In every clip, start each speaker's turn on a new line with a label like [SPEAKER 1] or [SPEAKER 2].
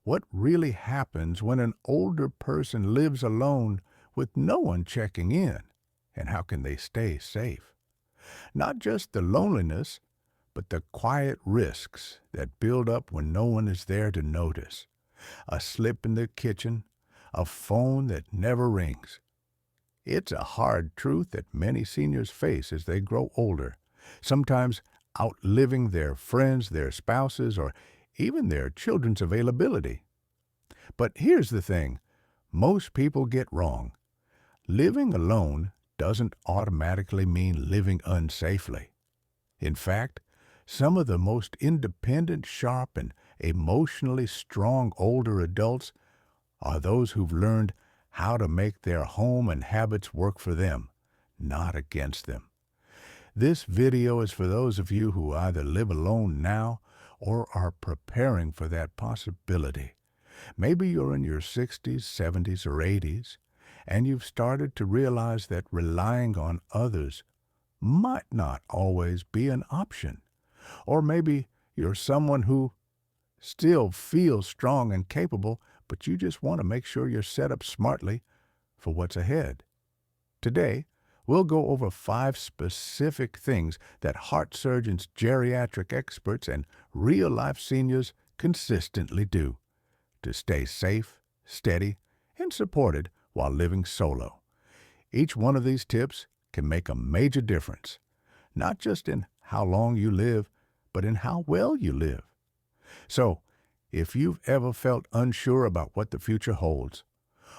[SPEAKER 1] What really happens when an older person lives alone with no one checking in? And how can they stay safe? Not just the loneliness, but the quiet risks that build up when no one is there to notice. A slip in the kitchen, a phone that never rings. It's a hard truth that many seniors face as they grow older, sometimes outliving their friends, their spouses, or even their children's availability. But here's the thing most people get wrong. Living alone doesn't automatically mean living unsafely. In fact, some of the most independent, sharp, and emotionally strong older adults are those who've learned how to make their home and habits work for them, not against them. This video is for those of you who either live alone now or are preparing for that possibility. Maybe you're in your 60s, 70s, or 80s, and you've started to realize that relying on others might not always be an option. Or maybe you're someone who still feels strong and capable, but you just want to make sure you're set up smartly for what's ahead. Today, we'll go over 5 specific things that heart surgeons, geriatric experts, and real-life seniors consistently do to stay safe, steady, and supported while living solo. Each one of these tips can make a major difference, not just in how long you live, but in how well you live. So, if you've ever felt unsure about what the future holds,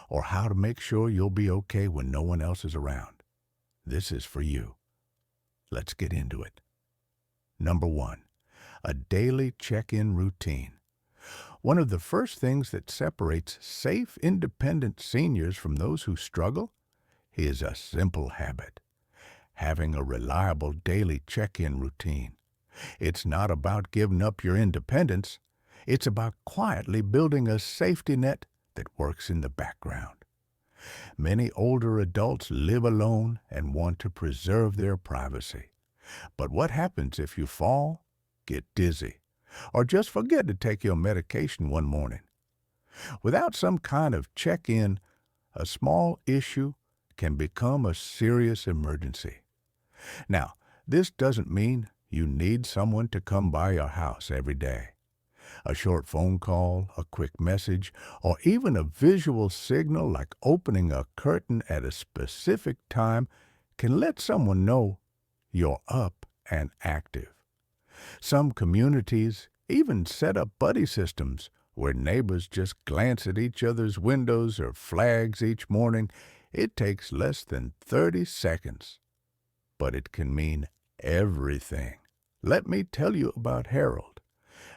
[SPEAKER 1] or how to make sure you'll be okay when no one else is around, this is for you. Let's get into it. Number 1, a daily check-in routine. One of the first things that separates safe, independent seniors from those who struggle is a simple habit: having a reliable daily check-in routine. It's not about giving up your independence. It's about quietly building a safety net that works in the background. Many older adults live alone and want to preserve their privacy. But what happens if you fall, get dizzy, or just forget to take your medication one morning? Without some kind of check-in, a small issue can become a serious emergency. Now, this doesn't mean you need someone to come by your house every day. A short phone call, a quick message, or even a visual signal like opening a curtain at a specific time can let someone know you're up and active. Some communities even set up buddy systems where neighbors just glance at each other's windows or flags each morning. It takes less than 30 seconds, but it can mean everything. Let me tell you about Harold,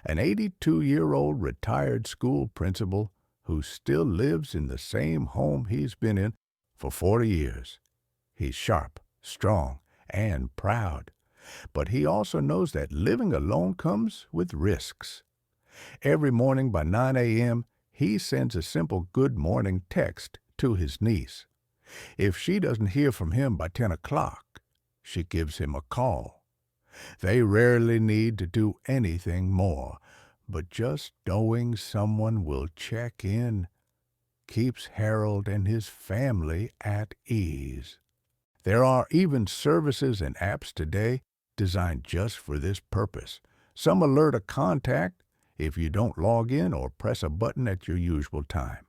[SPEAKER 1] an 82-year-old retired school principal who still lives in the same home he's been in for 40 years. He's sharp, strong, and proud, but he also knows that living alone comes with risks. Every morning by 9 a.m., he sends a simple good morning text to his niece. If she doesn't hear from him by 10 o'clock, she gives him a call. They rarely need to do anything more, but just knowing someone will check in keeps Harold and his family at ease. There are even services and apps today designed just for this purpose. Some alert a contact if you don't log in or press a button at your usual time.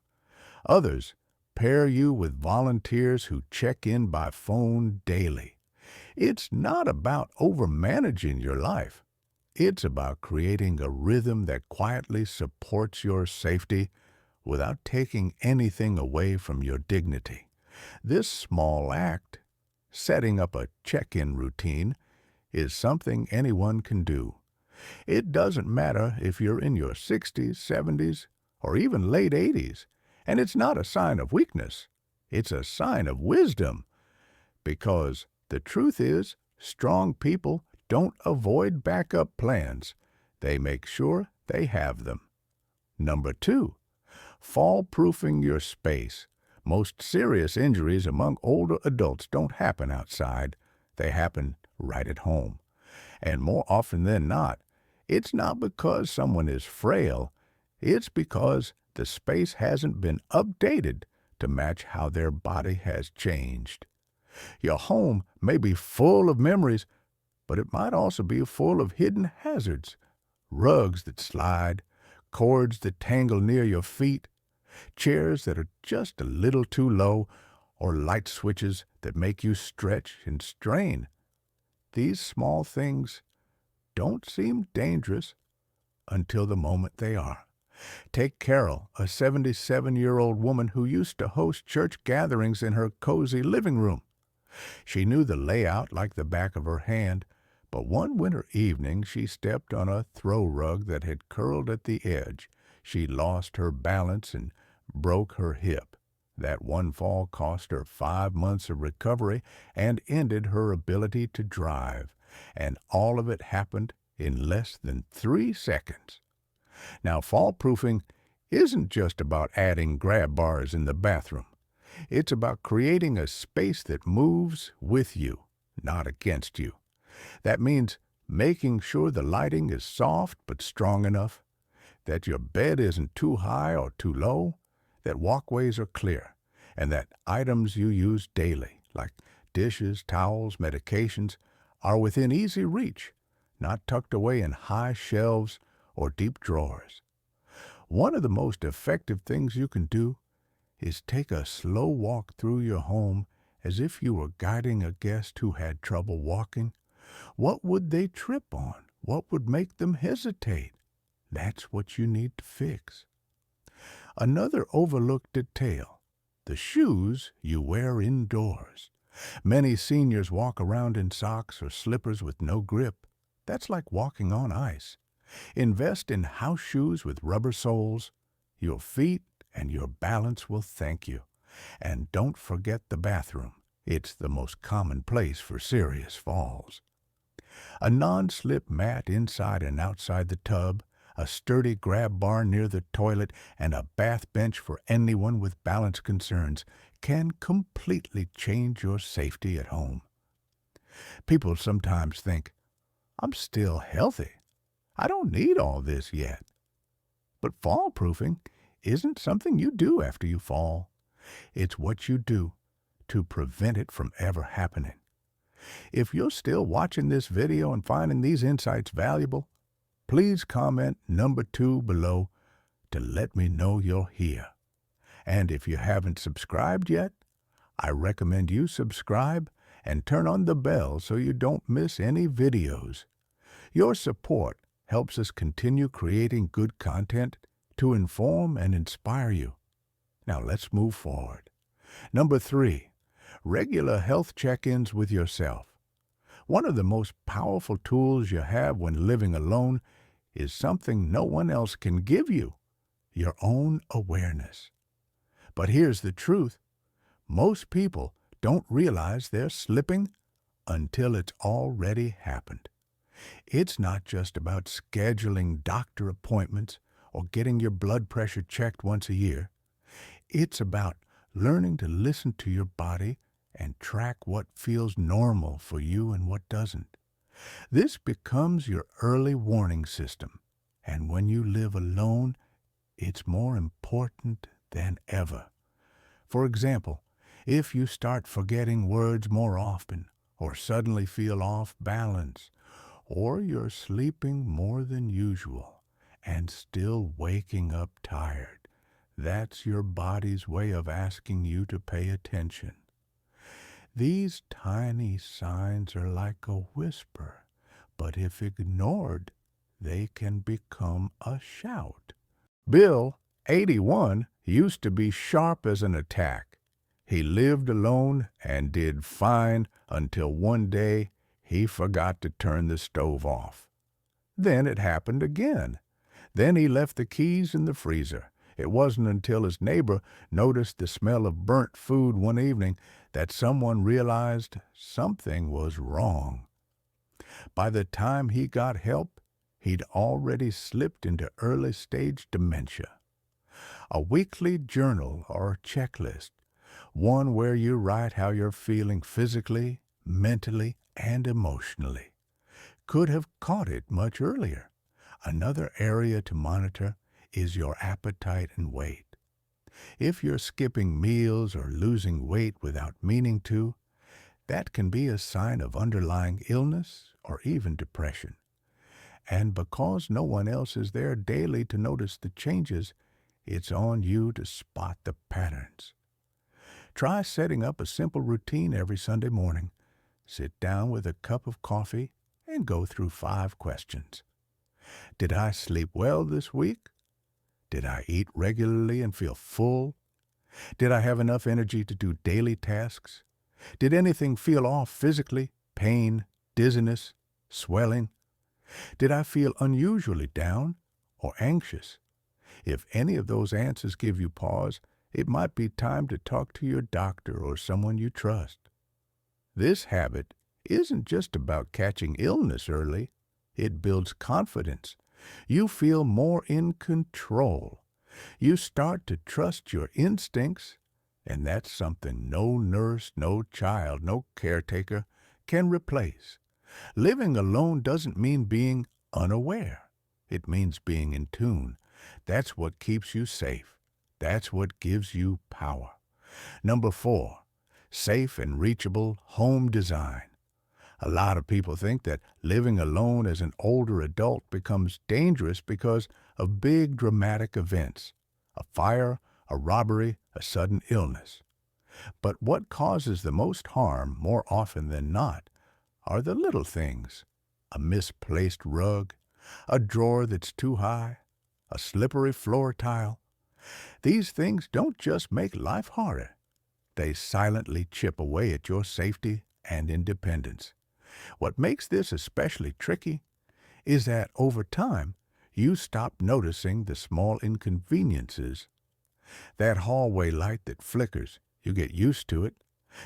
[SPEAKER 1] Others pair you with volunteers who check in by phone daily. It's not about overmanaging your life. It's about creating a rhythm that quietly supports your safety without taking anything away from your dignity. This small act, setting up a check-in routine, is something anyone can do. It doesn't matter if you're in your 60s, 70s, or even late 80s, and it's not a sign of weakness. It's a sign of wisdom, because the truth is, strong people don't avoid backup plans. They make sure they have them. Number 2, fall-proofing your space. Most serious injuries among older adults don't happen outside. They happen right at home. And more often than not, it's not because someone is frail. It's because the space hasn't been updated to match how their body has changed. Your home may be full of memories, but it might also be full of hidden hazards. Rugs that slide, cords that tangle near your feet, chairs that are just a little too low, or light switches that make you stretch and strain. These small things don't seem dangerous until the moment they are. Take Carol, a 77-year-old woman who used to host church gatherings in her cozy living room. She knew the layout like the back of her hand, but one winter evening she stepped on a throw rug that had curled at the edge. She lost her balance and broke her hip. That one fall cost her 5 months of recovery and ended her ability to drive. And all of it happened in less than 3 seconds. Now, fall-proofing isn't just about adding grab bars in the bathroom. It's about creating a space that moves with you, not against you. That means making sure the lighting is soft but strong enough, that your bed isn't too high or too low, that walkways are clear, and that items you use daily, like dishes, towels, medications, are within easy reach, not tucked away in high shelves or deep drawers. One of the most effective things you can do is take a slow walk through your home as if you were guiding a guest who had trouble walking. What would they trip on? What would make them hesitate? That's what you need to fix. Another overlooked detail: the shoes you wear indoors. Many seniors walk around in socks or slippers with no grip. That's like walking on ice. Invest in house shoes with rubber soles. Your feet and your balance will thank you. And don't forget the bathroom. It's the most common place for serious falls. A non-slip mat inside and outside the tub, a sturdy grab bar near the toilet, and a bath bench for anyone with balance concerns can completely change your safety at home. People sometimes think, I'm still healthy. I don't need all this yet. But fall-proofing isn't something you do after you fall. It's what you do to prevent it from ever happening. If you're still watching this video and finding these insights valuable, please comment number 2 below to let me know you're here. And if you haven't subscribed yet, I recommend you subscribe and turn on the bell so you don't miss any videos. Your support helps us continue creating good content to inform and inspire you. Now let's move forward. Number 3, regular health check-ins with yourself. One of the most powerful tools you have when living alone is something no one else can give you: your own awareness. But here's the truth. Most people don't realize they're slipping until it's already happened. It's not just about scheduling doctor appointments or getting your blood pressure checked once a year. It's about learning to listen to your body and track what feels normal for you and what doesn't. This becomes your early warning system, and when you live alone, it's more important than ever. For example, if you start forgetting words more often, or suddenly feel off balance, or you're sleeping more than usual and still waking up tired, that's your body's way of asking you to pay attention. These tiny signs are like a whisper, but if ignored, they can become a shout. Bill, 81, used to be sharp as an attack. He lived alone and did fine until one day he forgot to turn the stove off. Then it happened again. Then he left the keys in the freezer. It wasn't until his neighbor noticed the smell of burnt food one evening that someone realized something was wrong. By the time he got help, he'd already slipped into early-stage dementia. A weekly journal or checklist, one where you write how you're feeling physically, mentally, and emotionally, could have caught it much earlier. Another area to monitor is your appetite and weight. If you're skipping meals or losing weight without meaning to, that can be a sign of underlying illness or even depression. And because no one else is there daily to notice the changes, it's on you to spot the patterns. Try setting up a simple routine every Sunday morning. Sit down with a cup of coffee and go through 5 questions. Did I sleep well this week? Did I eat regularly and feel full? Did I have enough energy to do daily tasks? Did anything feel off physically? Pain, dizziness, swelling? Did I feel unusually down or anxious? If any of those answers give you pause, it might be time to talk to your doctor or someone you trust. This habit isn't just about catching illness early. It builds confidence. You feel more in control. You start to trust your instincts, and that's something no nurse, no child, no caretaker can replace. Living alone doesn't mean being unaware. It means being in tune. That's what keeps you safe. That's what gives you power. Number 4, safe and reachable home design. A lot of people think that living alone as an older adult becomes dangerous because of big dramatic events, a fire, a robbery, a sudden illness. But what causes the most harm more often than not are the little things: a misplaced rug, a drawer that's too high, a slippery floor tile. These things don't just make life harder. They silently chip away at your safety and independence. What makes this especially tricky is that over time, you stop noticing the small inconveniences. That hallway light that flickers, you get used to it.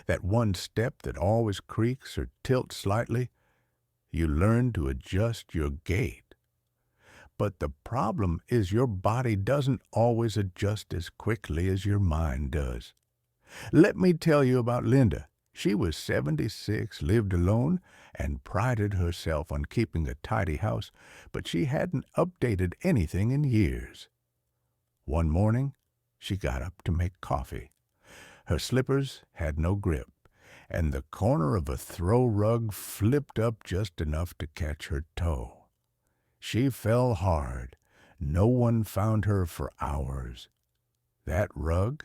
[SPEAKER 1] That one step that always creaks or tilts slightly, you learn to adjust your gait. But the problem is your body doesn't always adjust as quickly as your mind does. Let me tell you about Linda. She was 76, lived alone, and prided herself on keeping a tidy house, but she hadn't updated anything in years. One morning, she got up to make coffee. Her slippers had no grip, and the corner of a throw rug flipped up just enough to catch her toe. She fell hard. No one found her for hours. That rug,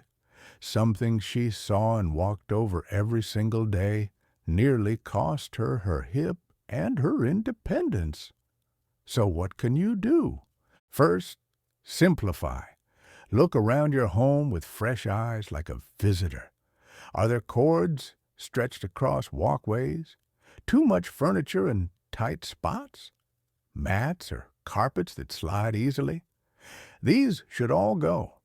[SPEAKER 1] something she saw and walked over every single day, nearly cost her her hip and her independence. So what can you do? First, simplify. Look around your home with fresh eyes like a visitor. Are there cords stretched across walkways? Too much furniture in tight spots? Mats or carpets that slide easily? These should all go.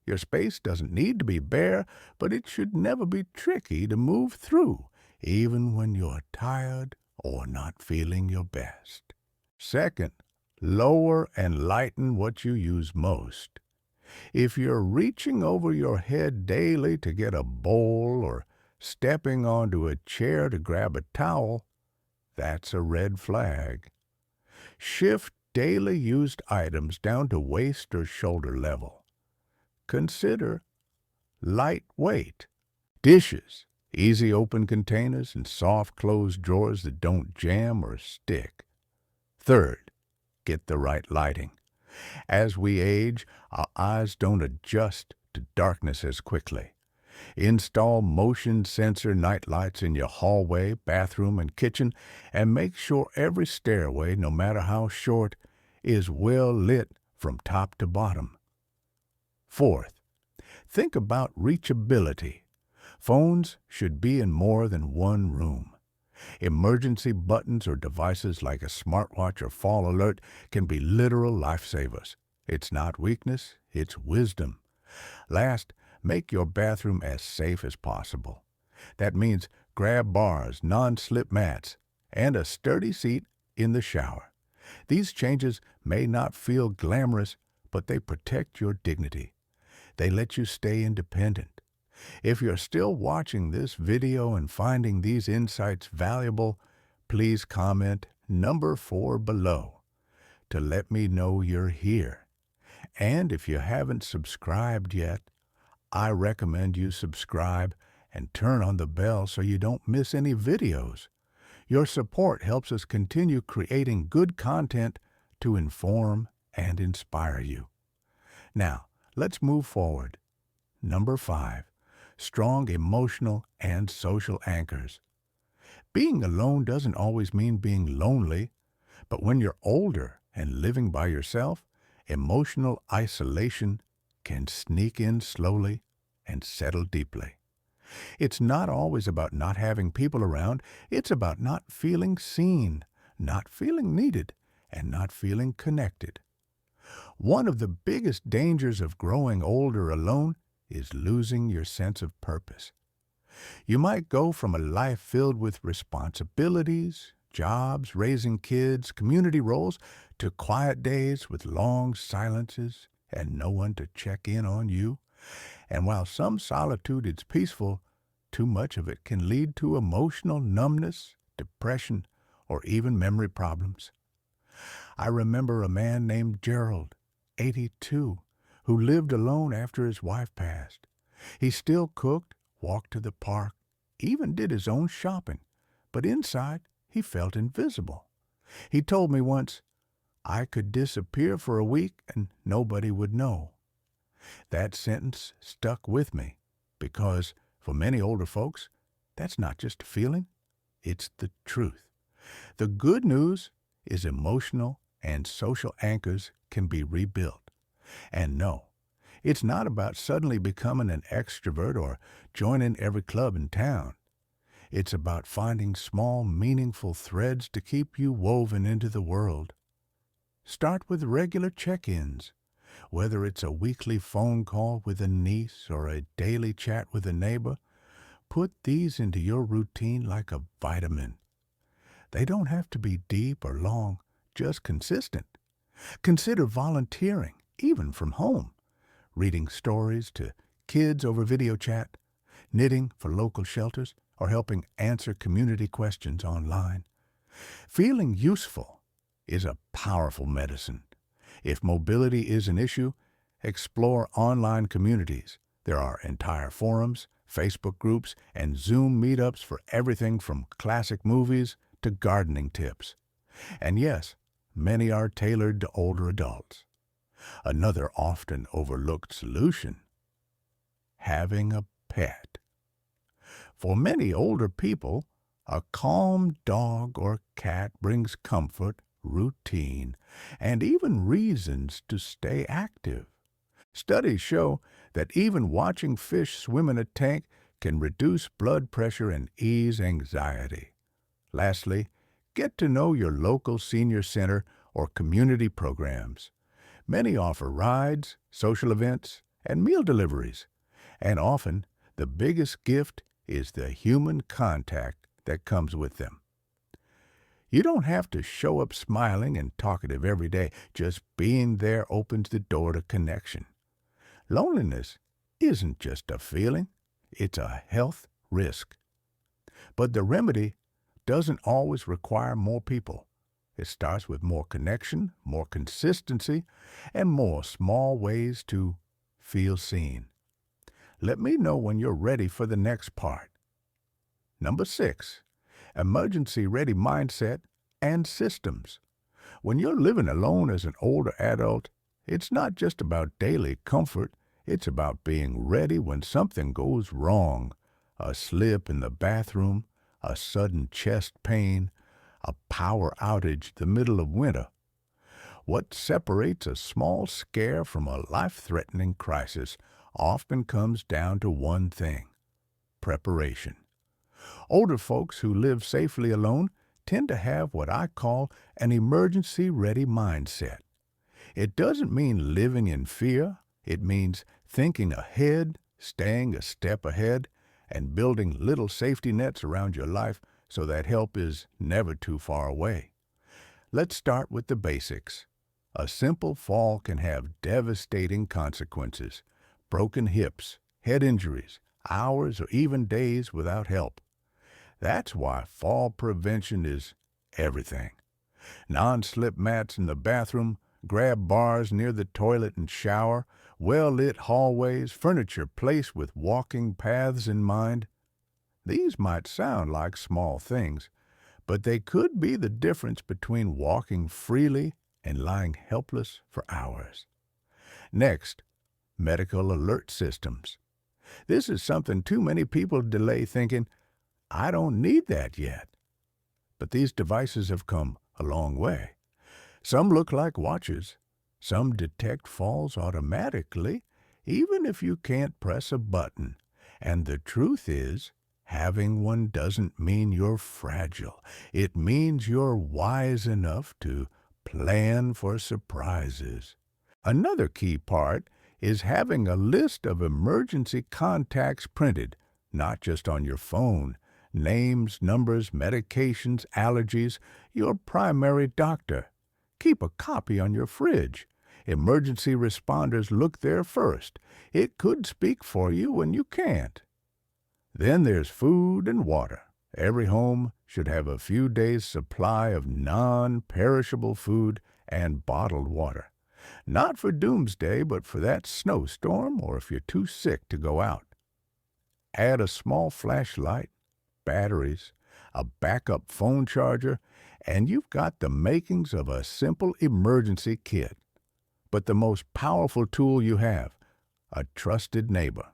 [SPEAKER 1] Your space doesn't need to be bare, but it should never be tricky to move through, even when you're tired or not feeling your best. Second, lower and lighten what you use most. If you're reaching over your head daily to get a bowl or stepping onto a chair to grab a towel, that's a red flag. Shift daily used items down to waist or shoulder level. Consider lightweight. Dishes, easy open containers, and soft closed drawers that don't jam or stick. Third, get the right lighting. As we age, our eyes don't adjust to darkness as quickly. Install motion sensor night lights in your hallway, bathroom, and kitchen, and make sure every stairway, no matter how short, is well lit from top to bottom. Fourth, think about reachability. Phones should be in more than one room. Emergency buttons or devices like a smartwatch or fall alert can be literal lifesavers. It's not weakness, it's wisdom. Last, make your bathroom as safe as possible. That means grab bars, non-slip mats, and a sturdy seat in the shower. These changes may not feel glamorous, but they protect your dignity. They let you stay independent. If you're still watching this video and finding these insights valuable, please comment number 4 below to let me know you're here. And if you haven't subscribed yet, I recommend you subscribe and turn on the bell so you don't miss any videos. Your support helps us continue creating good content to inform and inspire you. Now, let's move forward. Number 5, strong emotional and social anchors. Being alone doesn't always mean being lonely, but when you're older and living by yourself, emotional isolation can sneak in slowly and settle deeply. It's not always about not having people around. It's about not feeling seen, not feeling needed, and not feeling connected. One of the biggest dangers of growing older alone is losing your sense of purpose. You might go from a life filled with responsibilities, jobs, raising kids, community roles, to quiet days with long silences and no one to check in on you. And while some solitude is peaceful, too much of it can lead to emotional numbness, depression, or even memory problems. I remember a man named Gerald, 82, who lived alone after his wife passed. He still cooked, walked to the park, even did his own shopping, but inside he felt invisible. He told me once, "I could disappear for a week and nobody would know." That sentence stuck with me because for many older folks, that's not just a feeling, it's the truth. The good news is emotional and social anchors can be rebuilt. And no, it's not about suddenly becoming an extrovert or joining every club in town. It's about finding small, meaningful threads to keep you woven into the world. Start with regular check-ins, whether it's a weekly phone call with a niece or a daily chat with a neighbor. Put these into your routine like a vitamin. They don't have to be deep or long, just consistent. Consider volunteering, even from home, reading stories to kids over video chat, knitting for local shelters, or helping answer community questions online. Feeling useful is a powerful medicine. If mobility is an issue, explore online communities. There are entire forums, Facebook groups, and Zoom meetups for everything from classic movies to gardening tips. And yes, many are tailored to older adults. Another often overlooked solution: having a pet. For many older people, a calm dog or cat brings comfort, routine, and even reasons to stay active. Studies show that even watching fish swim in a tank can reduce blood pressure and ease anxiety. Lastly, get to know your local senior center or community programs. Many offer rides, social events, and meal deliveries, and often the biggest gift is the human contact that comes with them. You don't have to show up smiling and talkative every day. Just being there opens the door to connection. Loneliness isn't just a feeling, it's a health risk. But the remedy doesn't always require more people. It starts with more connection, more consistency, and more small ways to feel seen. Let me know when you're ready for the next part. Number 6, emergency-ready mindset and systems. When you're living alone as an older adult, it's not just about daily comfort, it's about being ready when something goes wrong. A slip in the bathroom, a sudden chest pain, a power outage the middle of winter. What separates a small scare from a life-threatening crisis often comes down to one thing: preparation. Older folks who live safely alone tend to have what I call an emergency-ready mindset. It doesn't mean living in fear. It means thinking ahead, staying a step ahead, and building little safety nets around your life so that help is never too far away. Let's start with the basics. A simple fall can have devastating consequences: broken hips, head injuries, hours or even days without help. That's why fall prevention is everything. Non-slip mats in the bathroom, grab bars near the toilet and shower, well-lit hallways, furniture placed with walking paths in mind. These might sound like small things, but they could be the difference between walking freely and lying helpless for hours. Next, medical alert systems. This is something too many people delay thinking, I don't need that yet. But these devices have come a long way. Some look like watches. Some detect falls automatically, even if you can't press a button. And the truth is, having one doesn't mean you're fragile. It means you're wise enough to plan for surprises. Another key part is having a list of emergency contacts printed, not just on your phone. Names, numbers, medications, allergies, your primary doctor. Keep a copy on your fridge. Emergency responders look there first. It could speak for you when you can't. Then there's food and water. Every home should have a few days' supply of non-perishable food and bottled water. Not for doomsday, but for that snowstorm or if you're too sick to go out. Add a small flashlight, batteries, a backup phone charger, and you've got the makings of a simple emergency kit. But the most powerful tool you have, a trusted neighbor.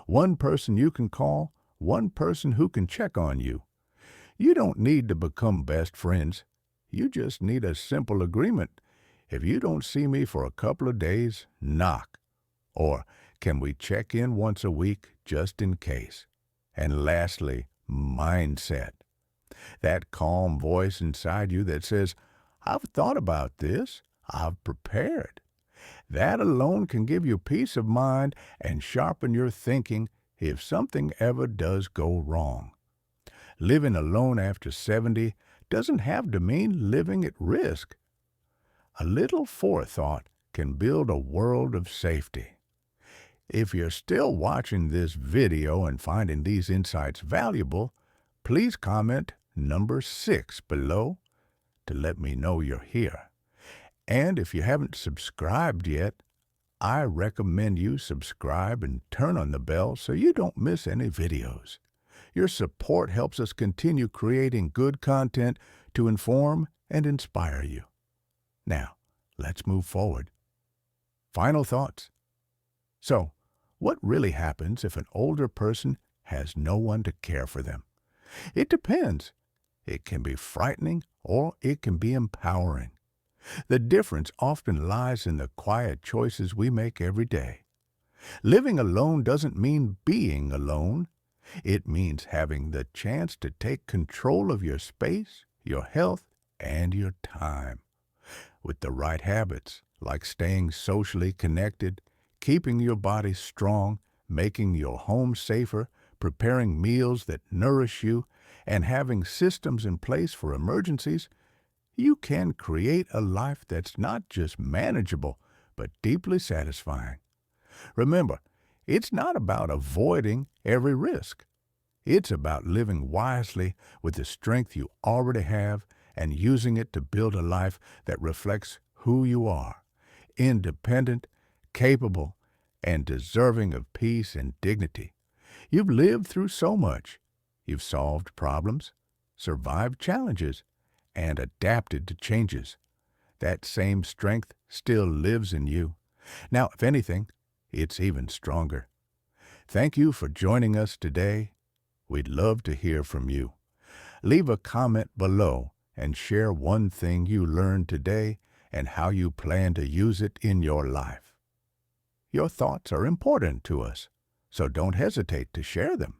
[SPEAKER 1] One person you can call, one person who can check on you. You don't need to become best friends. You just need a simple agreement. If you don't see me for a couple of days, knock. Or can we check in once a week just in case? And lastly, mindset. That calm voice inside you that says, I've thought about this, I've prepared. That alone can give you peace of mind and sharpen your thinking if something ever does go wrong. Living alone after 70 doesn't have to mean living at risk. A little forethought can build a world of safety. If you're still watching this video and finding these insights valuable, please comment number 6 below to let me know you're here. And if you haven't subscribed yet, I recommend you subscribe and turn on the bell so you don't miss any videos. Your support helps us continue creating good content to inform and inspire you. Now, let's move forward. Final thoughts. So, what really happens if an older person has no one to care for them? It depends. It can be frightening or it can be empowering. The difference often lies in the quiet choices we make every day. Living alone doesn't mean being alone. It means having the chance to take control of your space, your health, and your time. With the right habits, like staying socially connected, keeping your body strong, making your home safer, preparing meals that nourish you, and having systems in place for emergencies, you can create a life that's not just manageable, but deeply satisfying. Remember, it's not about avoiding every risk. It's about living wisely with the strength you already have and using it to build a life that reflects who you are, independent, capable, and deserving of peace and dignity. You've lived through so much. You've solved problems, survived challenges, and adapted to changes. That same strength still lives in you. Now, if anything, it's even stronger. Thank you for joining us today. We'd love to hear from you. Leave a comment below and share one thing you learned today and how you plan to use it in your life. Your thoughts are important to us, so don't hesitate to share them.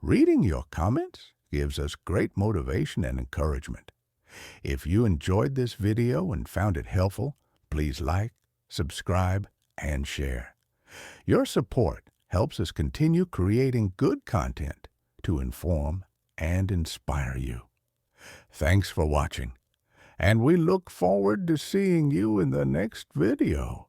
[SPEAKER 1] Reading your comments gives us great motivation and encouragement. If you enjoyed this video and found it helpful, please like, subscribe, and share. Your support helps us continue creating good content to inform and inspire you. Thanks for watching, and we look forward to seeing you in the next video.